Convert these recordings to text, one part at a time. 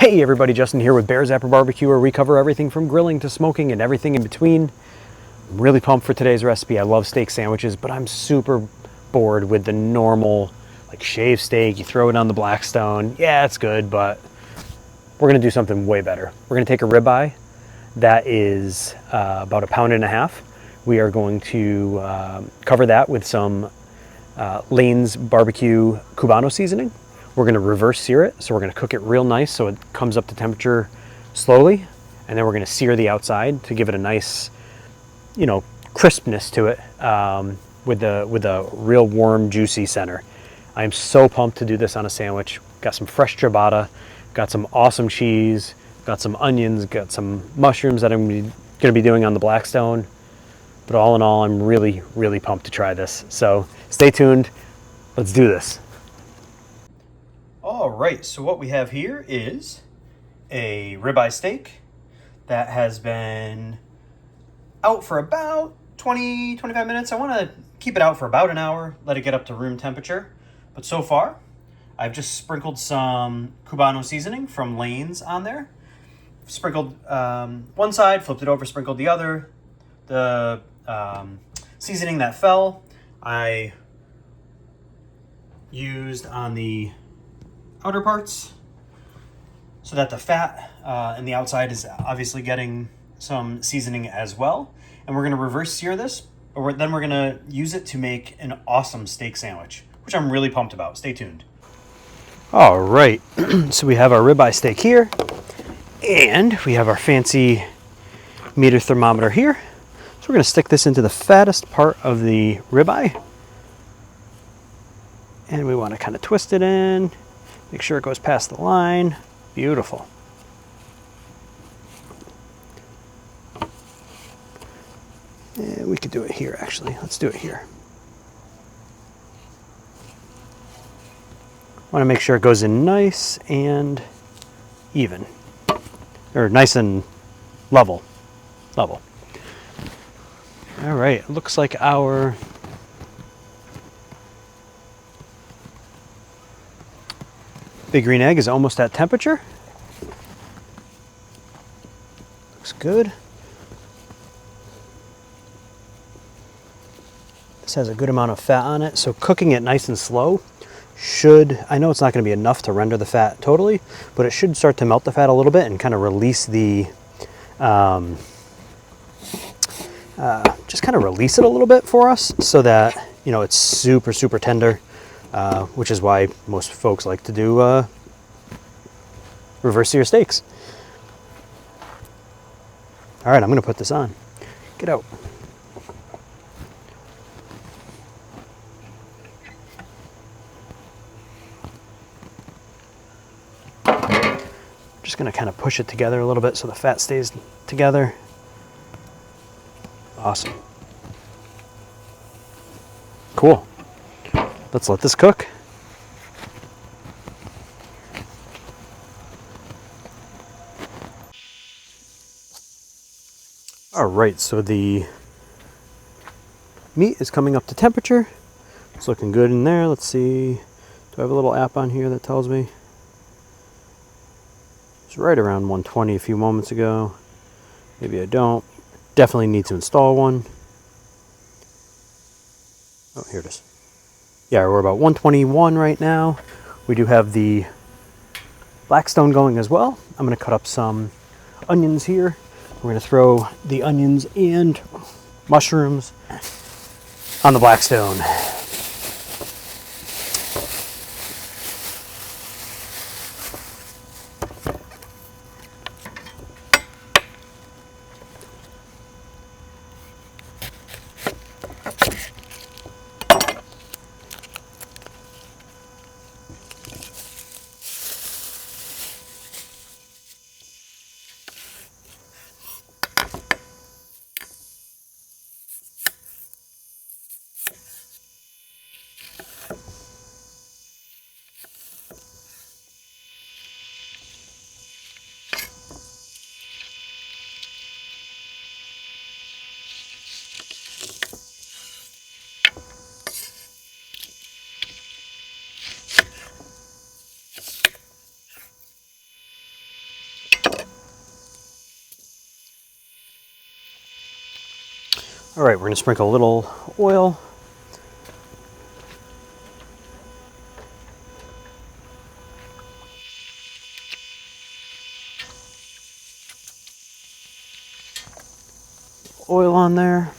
Hey everybody, Justin here with BearzapperBBQ, where we cover everything from grilling to smoking and everything in between. I'm really pumped for today's recipe. I love steak sandwiches, but I'm super bored with the normal, like shaved steak. You throw it on the Blackstone. Yeah, it's good, but we're gonna do something way better. We're gonna take a ribeye that is about 1.5 pounds. We are going to cover that with some Lane's barbecue Cubano seasoning. We're going to reverse sear it, so we're going to cook it real nice so it comes up to temperature slowly, and then we're going to sear the outside to give it a nice, crispness to it with a real warm, juicy center. I am so pumped to do this on a sandwich. Got some fresh ciabatta, got some awesome cheese, got some onions, got some mushrooms that I'm going to be doing on the Blackstone. But all in all, I'm really, really pumped to try this. So stay tuned. Let's do this. All right, so what we have here is a ribeye steak that has been out for about 20-25 minutes. I want to keep it out for about an hour, let it get up to room temperature. But so far, I've just sprinkled some Cubano seasoning from Lane's on there. Sprinkled one side, flipped it over, sprinkled the other. The seasoning that fell, I used on the outer parts so that the fat and the outside is obviously getting some seasoning as well. And we're going to reverse sear this, but then we're going to use it to make an awesome steak sandwich, which I'm really pumped about. Stay tuned. All right, so we have our ribeye steak here, and we have our fancy meter thermometer here. So we're going to stick this into the fattest part of the ribeye, and we want to kind of twist it in. Make sure it goes past the line. Beautiful. And we could do it here, actually. Let's do it here. Want to make sure it goes in nice and even. Or nice and level. Level. All right, it looks like our big green egg is almost at temperature. Looks good. This has a good amount of fat on it, so cooking it nice and slow I know it's not going to be enough to render the fat totally, but it should start to melt the fat a little bit and kind of release the, just kind of release it a little bit for us so that, it's super, super tender. Which is why most folks like to do reverse sear steaks. All right, I'm going to put this on. Get out. Just going to kind of push it together a little bit so the fat stays together. Awesome. Cool. Let's let this cook. All right, so the meat is coming up to temperature. It's looking good in there. Let's see. Do I have a little app on here that tells me? It's right around 120 a few moments ago. Maybe I don't. Definitely need to install one. Oh, here it is. Yeah, we're about 121 right now. We do have the Blackstone going as well. I'm going to cut up some onions here. We're going to throw the onions and mushrooms on the Blackstone. All right, we're gonna sprinkle a little oil. Oil on there.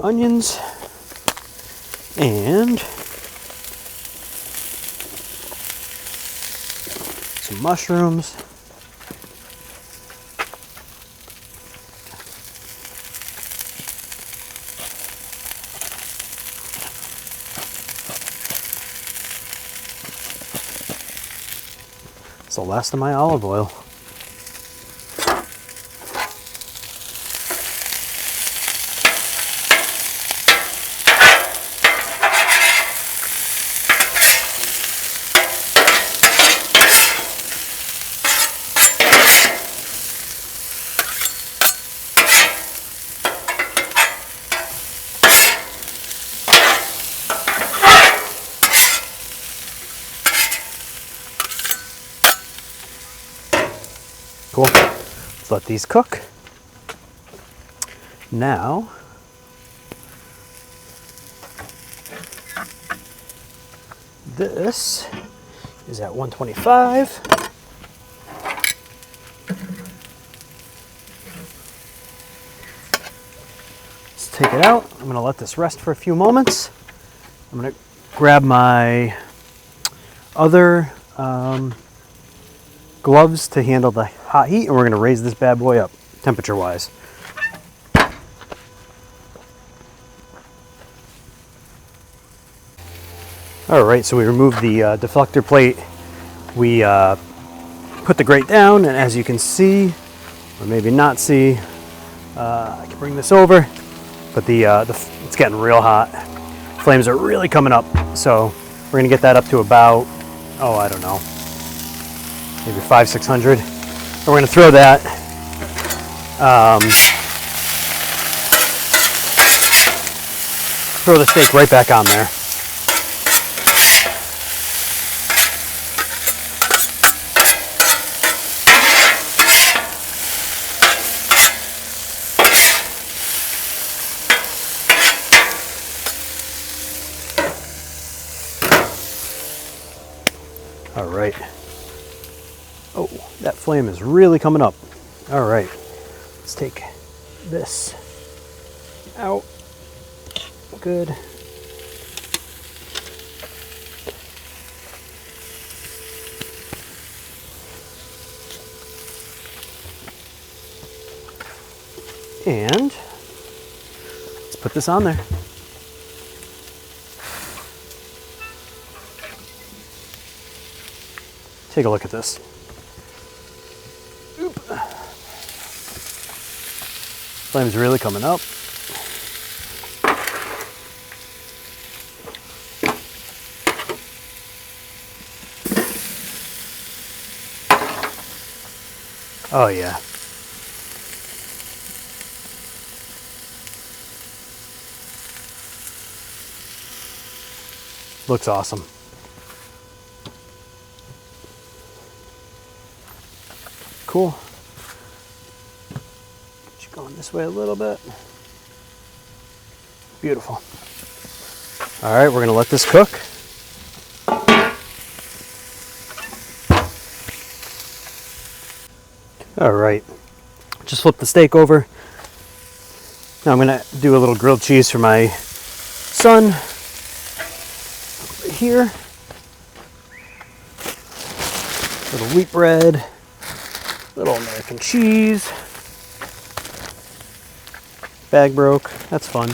Onions and some mushrooms. It's the last of my olive oil. Cool. Let's let these cook. Now, this is at 125. Let's take it out. I'm going to let this rest for a few moments. I'm going to grab my other gloves to handle the hot heat, and we're going to raise this bad boy up temperature wise. All right, so we removed the deflector plate. We put the grate down, and as you can see, or maybe not see, I can bring this over, but it's getting real hot. Flames are really coming up, so we're going to get that up to about, oh, I don't know, maybe 500-600. And we're going to throw that throw the steak right back on there. All right. Oh, that flame is really coming up. All right, let's take this out. Good. And let's put this on there. Take a look at this. Oop. Flame's really coming up. Oh yeah. Looks awesome. Cool. Just going this way a little bit. Beautiful. All right, we're gonna let this cook. All right, just flip the steak over. Now I'm gonna do a little grilled cheese for my son. Over here. Little wheat bread. Little American cheese. Bag broke, that's fun.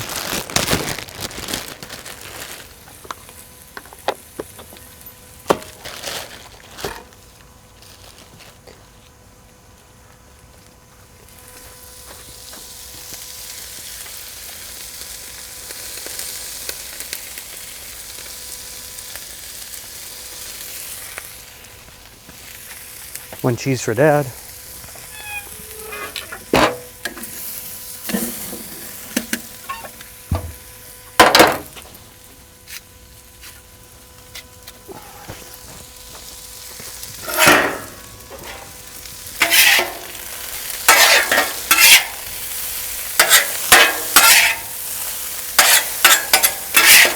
One cheese for Dad.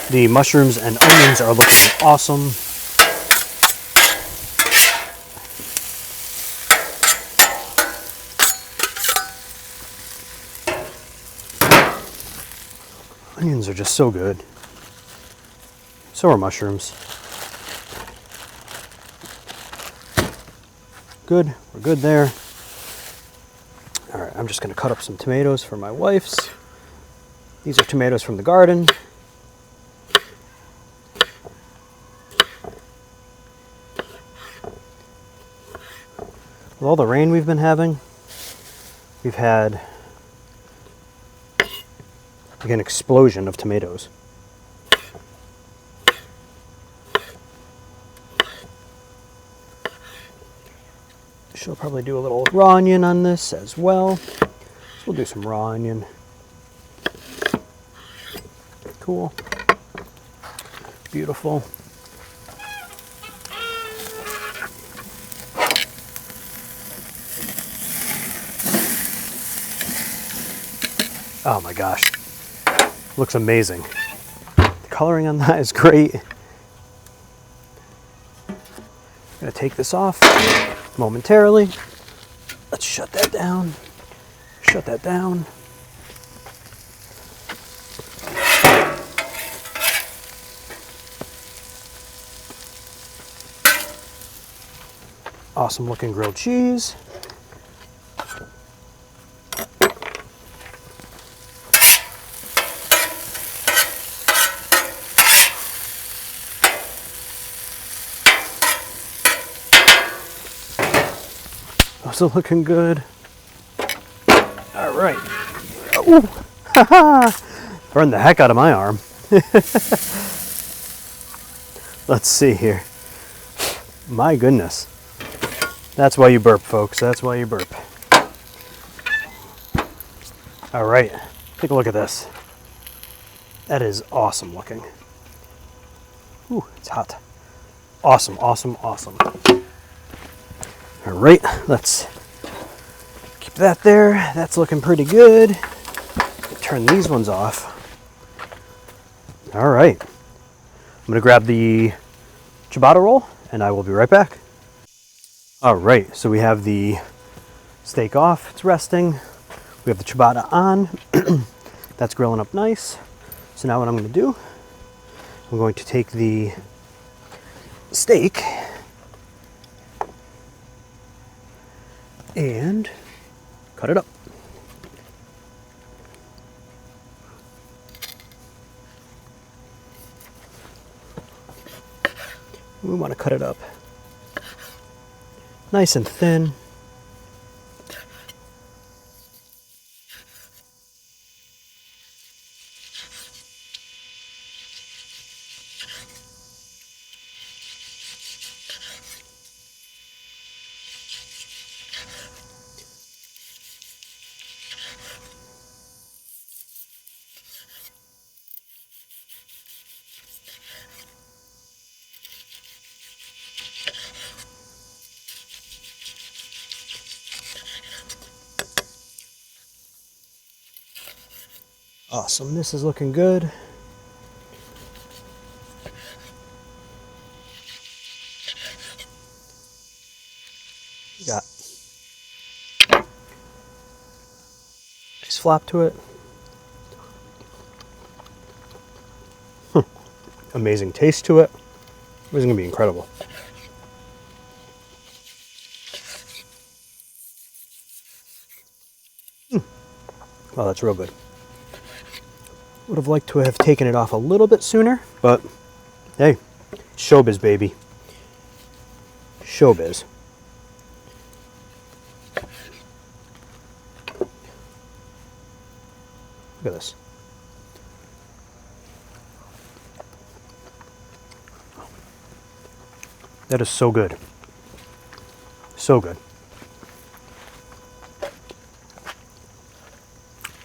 The mushrooms and onions are looking awesome. Onions are just so good. So are mushrooms. Good, we're good there. All right, I'm just gonna cut up some tomatoes for my wife's. These are tomatoes from the garden. With all the rain we've been having, we've had like an explosion of tomatoes. She'll probably do a little raw onion on this as well. So we'll do some raw onion. Cool. Beautiful. Oh my gosh. Looks amazing. The coloring on that is great. I'm gonna take this off momentarily. Let's shut that down. Shut that down. Awesome looking grilled cheese. Also looking good. All right. Ooh, burned the heck out of my arm. Let's see here. My goodness. That's why you burp, folks. That's why you burp. All right. Take a look at this. That is awesome looking. Ooh, it's hot. Awesome, awesome, awesome. All right, let's keep that there. That's looking pretty good. Turn these ones off. All right, I'm gonna grab the ciabatta roll and I will be right back. All right, so we have the steak off, it's resting. We have the ciabatta on. That's grilling up nice. So now what I'm gonna do, I'm going to take the steak and cut it up. We want to cut it up nice and thin. Awesome, this is looking good. Got nice flop to it. Amazing taste to it. This is gonna be incredible. Oh, that's real good. Would have liked to have taken it off a little bit sooner, but hey, showbiz, baby. Showbiz. Look at this. That is so good. So good.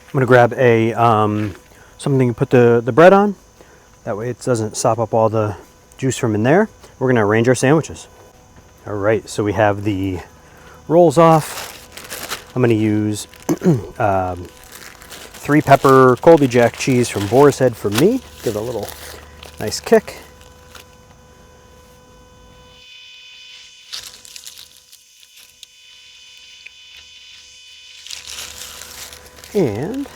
I'm gonna grab a something to put the bread on. That way it doesn't sop up all the juice from in there. We're gonna arrange our sandwiches. All right, so we have the rolls off. I'm gonna use 3-pepper Colby Jack cheese from Boar's Head for me. Give it a little Nice kick. And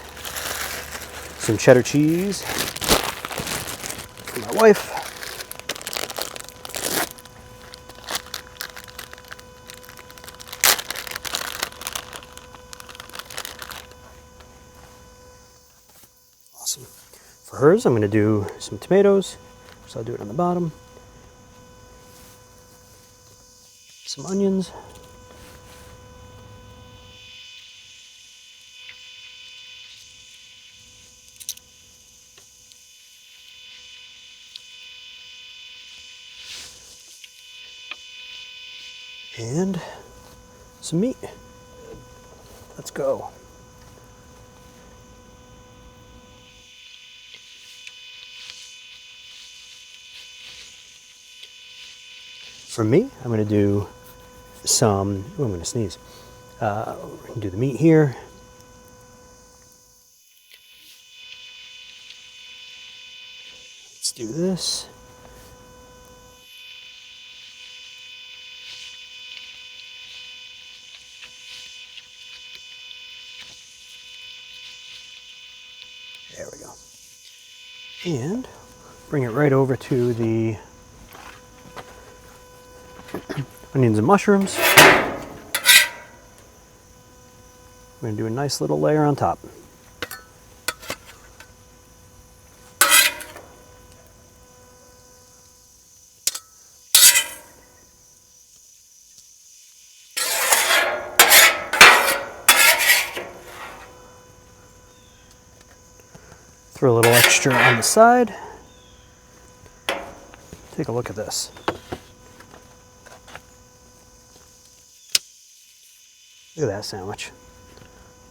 some cheddar cheese for my wife. Awesome. For hers, I'm going to do some tomatoes, so I'll do it on the bottom. Some onions. And some meat. Let's go. For me, I'm going to do some, oh, I'm going to sneeze. We're going to do the meat here. Let's do this. There we go. And bring it right over to the onions and mushrooms. I'm going to do a nice little layer on top. Throw a little extra on the side. Take a look at this. Look at that sandwich.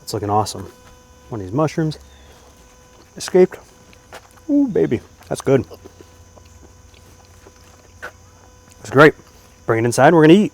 It's looking awesome. One of these mushrooms escaped. Ooh, baby, that's good. It's great. Bring it inside, we're gonna eat.